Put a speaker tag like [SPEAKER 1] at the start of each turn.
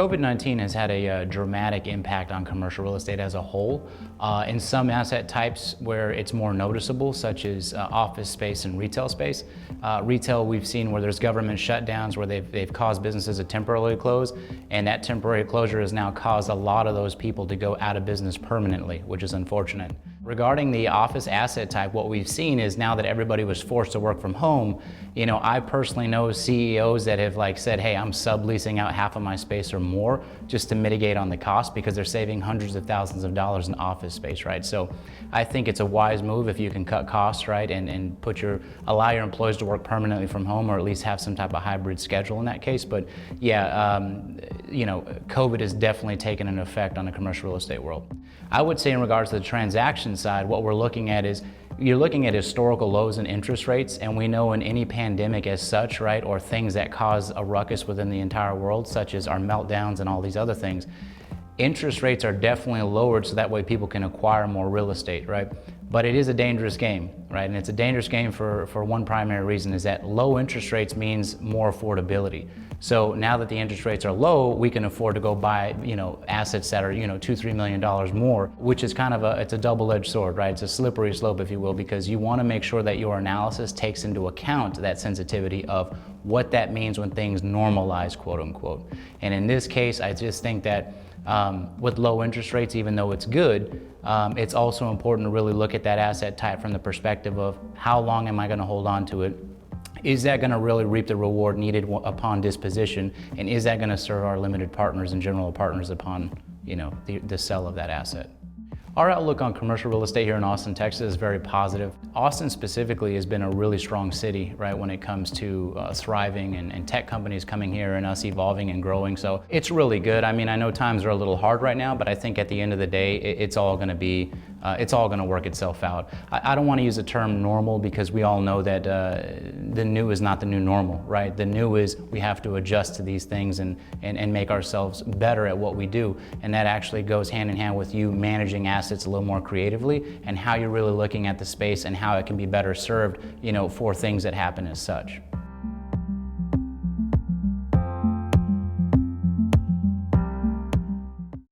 [SPEAKER 1] COVID-19 has had a dramatic impact on commercial real estate as a whole. In some asset types where it's more noticeable, such as office space and retail space. Retail, we've seen where there's government shutdowns where they've caused businesses to temporarily close, and that temporary closure has now caused a lot of those people to go out of business permanently, which is unfortunate. Regarding the office asset type, what we've seen is now that everybody was forced to work from home, I personally know CEOs that have said, hey, I'm subleasing out half of my space or more just to mitigate on the cost because they're saving hundreds of thousands of dollars in office space, right? So I think it's a wise move if you can cut costs, right, and allow your employees to work permanently from home, or at least have some type of hybrid schedule in that case. But yeah, COVID has definitely taken an effect on the commercial real estate world. I would say in regards to the transaction side, what we're looking at is you're looking at historical lows in interest rates, and we know in any pandemic as such, right, or things that cause a ruckus within the entire world, such as our meltdowns and all these other things, interest rates are definitely lowered so that way people can acquire more real estate, right? But it is a dangerous game, right? And it's a dangerous game for one primary reason, is that low interest rates means more affordability. So now that the interest rates are low, we can afford to go buy, assets that are, $2-3 million more, which is it's a double-edged sword, right? It's a slippery slope, if you will, because you want to make sure that your analysis takes into account that sensitivity of what that means when things normalize, quote unquote. And in this case, I just think that with low interest rates, even though it's good, it's also important to really look at that asset type from the perspective of how long am I going to hold on to it? Is that going to really reap the reward needed upon disposition? And is that going to serve our limited partners and general partners upon, the sale of that asset? Our outlook on commercial real estate here in Austin, Texas is very positive. Austin specifically has been a really strong city, right, when it comes to thriving and tech companies coming here and us evolving and growing. So it's really good. I mean, I know times are a little hard right now, but I think at the end of the day, it's all going to work itself out. I don't want to use the term normal because we all know that the new is not the new normal, right? The new is we have to adjust to these things and make ourselves better at what we do. And that actually goes hand in hand with you managing assets a little more creatively and how you're really looking at the space and how it can be better served, for things that happen as such.